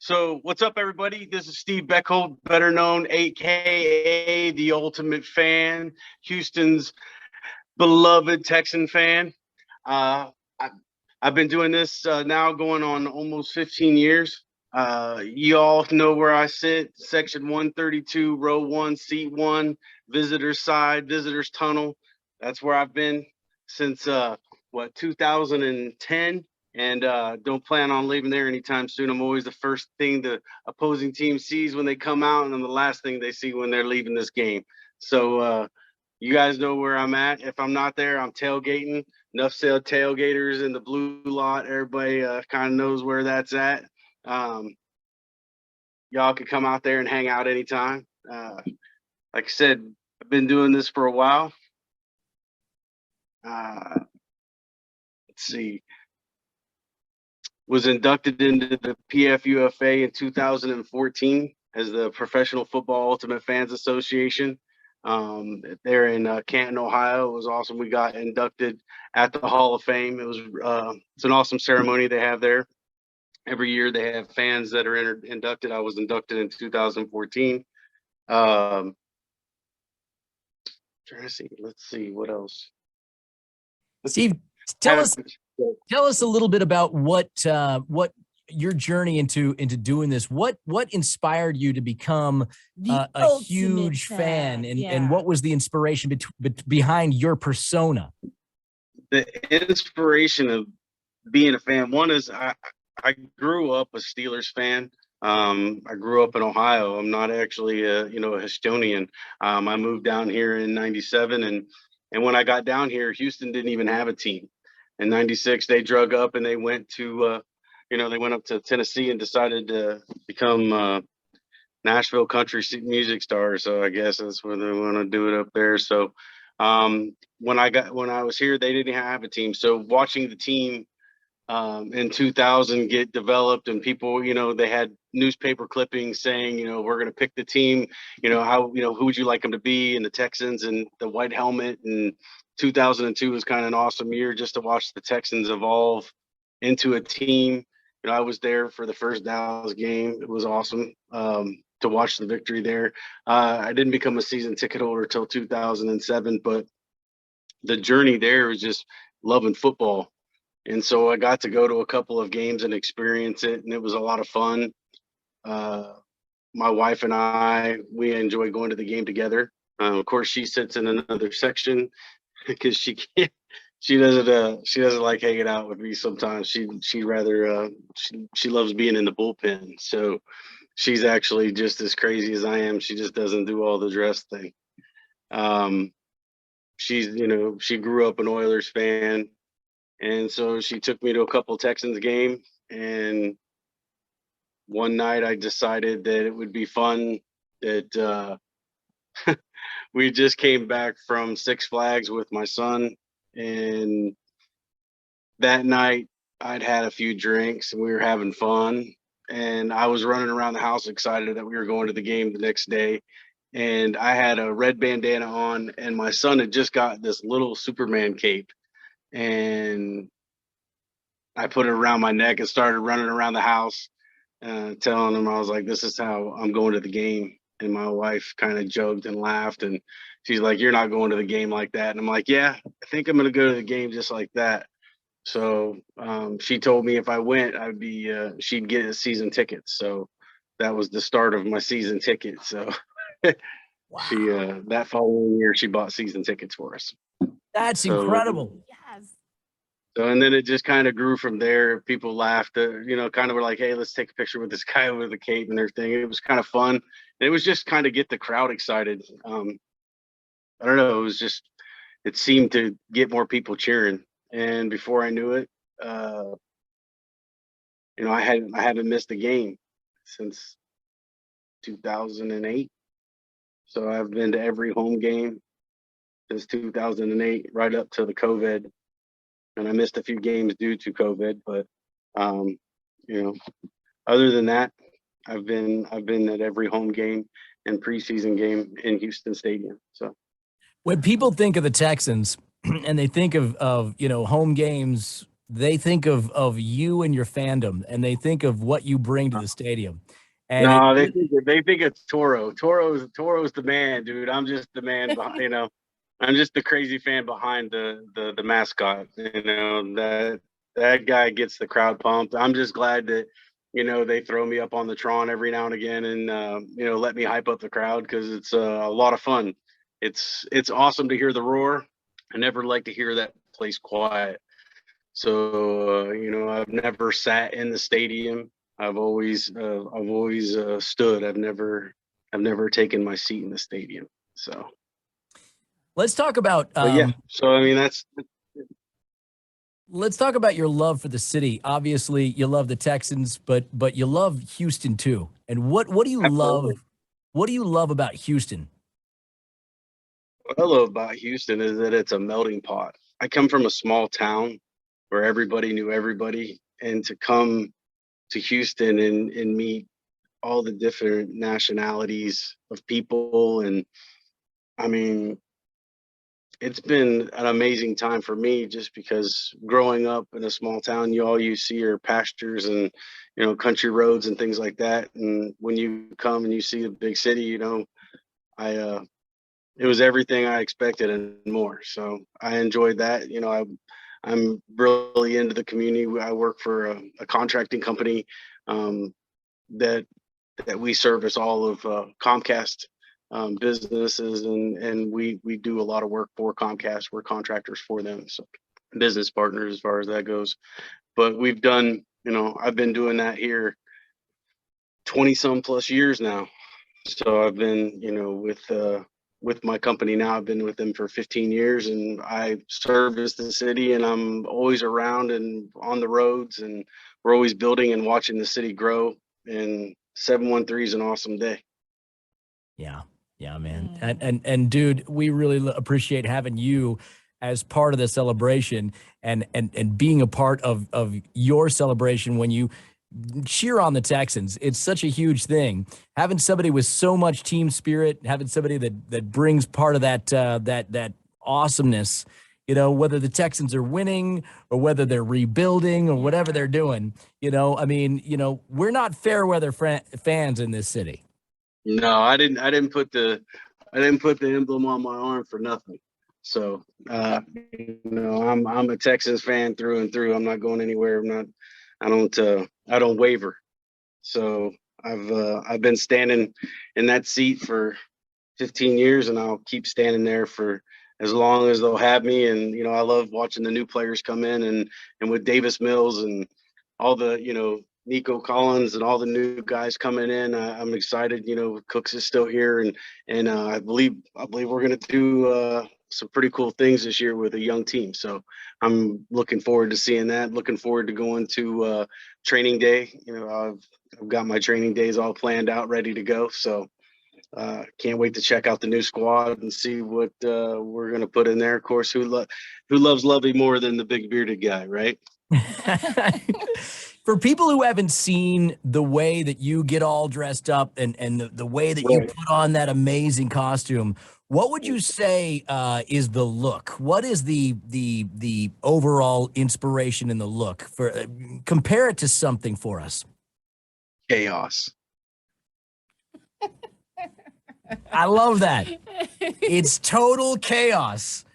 So what's up, everybody? This is Steve Beckhold, better known, AKA the Ultimate Fan, Houston's beloved Texan fan. Uh, I, I've been doing this now going on almost 15 years. You all know where I sit, section 132, row 1, seat 1, visitor's side, visitor's tunnel. That's where I've been since 2010, and don't plan on leaving there anytime soon. I'm always the first thing the opposing team sees when they come out, and I'm the last thing they see when they're leaving this game. So you guys know where I'm at. If I'm not there, I'm tailgating. Enough said tailgaters in the blue lot. Everybody kind of knows where that's at. Y'all can come out there and hang out anytime. Like I said, I've been doing this for a while. Let's see. Was inducted into the PFUFA in 2014 as the Professional Football Ultimate Fans Association. There in Canton, Ohio. It was awesome. We got inducted at the Hall of Fame. It was it's an awesome ceremony they have there. Every year they have fans that are inducted. I was inducted in 2014. Trying to see. Let's see what else. Steve, tell us a little bit about what your journey into doing this. What inspired you to become a huge fan, and what was the inspiration behind your persona? The inspiration of being a fan, one is I grew up a Steelers fan. I grew up in Ohio. I'm not actually a Houstonian. I moved down here in '97, and when I got down here, Houston didn't even have a team. In '96, they drug up and they went to they went up to Tennessee and decided to become Nashville country music stars. So I guess that's where they want to do it up there. So when I was here, they didn't have a team. So watching the team in 2000 get developed, and people, they had newspaper clippings saying, we're going to pick the team, who would you like them to be, and the Texans and the white helmet. And 2002 was kind of an awesome year just to watch the Texans evolve into a team. I was there for the first Dallas game. It was awesome to watch the victory there. I didn't become a season ticket holder until 2007, but the journey there was just loving football. And so I got to go to a couple of games and experience it, and it was a lot of fun. My wife and we enjoy going to the game together. Of course, she sits in another section because she doesn't like hanging out with me sometimes. She'd rather she loves being in the bullpen. So she's actually just as crazy as I am. She just doesn't do all the dress thing. She grew up an Oilers fan. And so she took me to a couple Texans game, and one night I decided that it would be fun that we just came back from Six Flags with my son, and that night I'd had a few drinks and we were having fun, and I was running around the house excited that we were going to the game the next day. And I had a red bandana on, and my son had just got this little Superman cape. And I put it around my neck and started running around the house, telling him, I was like, this is how I'm going to the game. And my wife kind of joked and laughed, and she's like, you're not going to the game like that. And I'm like, yeah, I think I'm going to go to the game just like that. So she told me if I went, she'd get a season ticket. So that was the start of my season ticket. So wow. She that following year, she bought season tickets for us. That's incredible. Yes. So, and then it just kind of grew from there. People laughed, kind of were like, hey, let's take a picture with this guy with the cape and everything. It was kind of fun. And it was just kind of get the crowd excited. I don't know. It seemed to get more people cheering. And before I knew it, I haven't missed a game since 2008. So I've been to every home game since 2008, right up to the COVID. And I missed a few games due to COVID, but other than that, I've been at every home game and preseason game in Houston Stadium. So when people think of the Texans and they think of home games they think of you and your fandom, and they think of what you bring to the stadium. And No, they think it's Toro. Toro's the man, dude. I'm just the man behind, I'm just the crazy fan behind the mascot. That guy gets the crowd pumped. I'm just glad that they throw me up on the Tron every now and again and let me hype up the crowd because it's a lot of fun. It's awesome to hear the roar. I never like to hear that place quiet. So I've never sat in the stadium. I've always stood. I've never taken my seat in the stadium. So let's talk about but yeah. So I mean let's talk about your love for the city. Obviously, you love the Texans, but you love Houston too. And what do you absolutely. love? What do you love about Houston? What I love about Houston is that it's a melting pot. I come from a small town where everybody knew everybody, and to come to Houston and meet all the different nationalities of people, and I mean, it's been an amazing time for me just because growing up in a small town, all you see are pastures and country roads and things like that. And when you come and you see a big city, I it was everything I expected and more. So I enjoyed that. I'm really into the community. I work for a contracting company um, that we service all of Comcast businesses, and we do a lot of work for Comcast. We're contractors for them, so business partners as far as that goes. But we've done, I've been doing that here 20 some plus years now. So I've been, with my company now. I've been with them for 15 years, and I service the city, and I'm always around and on the roads, and we're always building and watching the city grow. And 713 is an awesome day. Yeah. Yeah, man. And dude, we really appreciate having you as part of the celebration and being a part of your celebration when you cheer on the Texans. It's such a huge thing. Having somebody with so much team spirit, having somebody that brings part of that awesomeness, whether the Texans are winning or whether they're rebuilding or whatever they're doing, I mean, we're not fair weather fans in this city. No, I didn't put the emblem on my arm for nothing. So I'm a Texans fan through and through. I'm not going anywhere. I don't waver. So I've been standing in that seat for 15 years, and I'll keep standing there for as long as they'll have me. And I love watching the new players come in, and with Davis Mills and all the Nico Collins and all the new guys coming in. I'm excited. Cooks is still here, and I believe we're gonna do some pretty cool things this year with a young team. So I'm looking forward to seeing that. Looking forward to going to training day. I've got my training days all planned out, ready to go. So can't wait to check out the new squad and see what we're gonna put in there. Of course, who loves Lovey more than the big bearded guy, right? For people who haven't seen the way that you get all dressed up and the way that you Right. put on that amazing costume, what would you say is the look? What is the overall inspiration in the look? For compare it to something for us. Chaos. I love that. It's total chaos.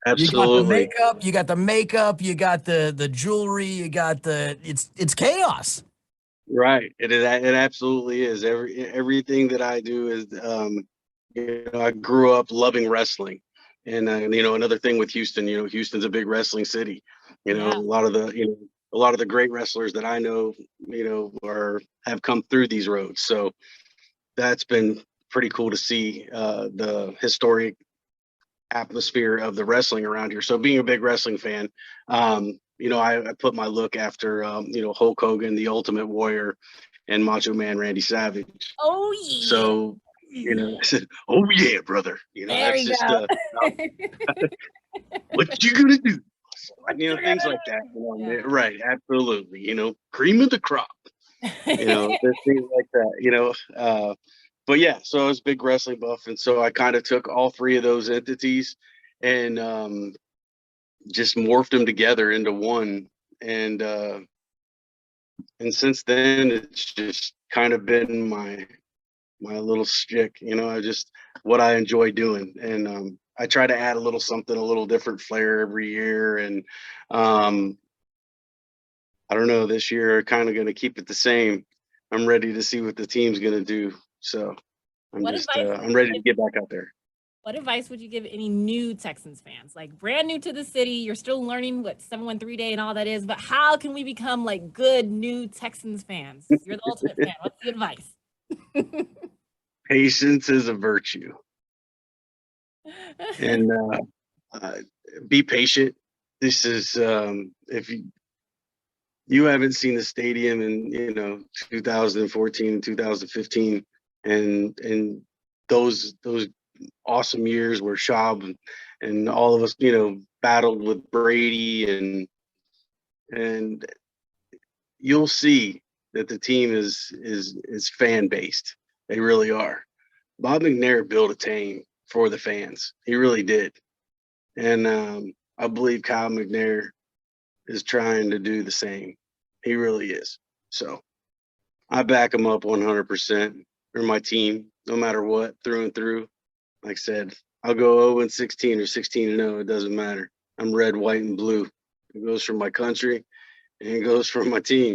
Absolutely. You got the makeup, you got the jewelry, you got it's chaos. Right. It absolutely is. Everything that I do is I grew up loving wrestling. And another thing with Houston, Houston's a big wrestling city. Yeah. A lot of the great wrestlers that I know, have come through these roads. So that's been pretty cool to see the historic atmosphere of the wrestling around here. So being a big wrestling fan, I put my look after Hulk Hogan, the Ultimate Warrior, and Macho Man Randy Savage. Oh yeah. So I said, "Oh yeah, brother." There That's we just go. what you gonna do. You're Things gonna like that. Yeah. Right? Absolutely. Cream of the crop. There's things like that. But yeah, so I was a big wrestling buff, and so I kind of took all three of those entities and just morphed them together into one. and since then it's just kind of been my little shtick, I just what I enjoy doing. And I try to add a little something, a little different flair every year. And I don't know, this year I'm kind of going to keep it the same. I'm ready to see what the team's going to do. So I'm ready to get back out there. What advice would you give any new Texans fans? Like brand new to the city, you're still learning what 713 day and all that is, but how can we become like good new Texans fans? You're the ultimate fan. What's the advice? Patience is a virtue. And be patient. This is if you haven't seen the stadium in 2014 and 2015 and those awesome years where Schaub and all of us battled with Brady, and you'll see that the team is fan based. They really are. Bob McNair built a team for the fans. He really did. And I believe Kyle McNair is trying to do the same. He really is. So I back him up 100%, or my team, no matter what, through and through. Like I said, I'll go 0-16 or 16-0. It doesn't matter. I'm red, white, and blue. It goes for my country and it goes for my team.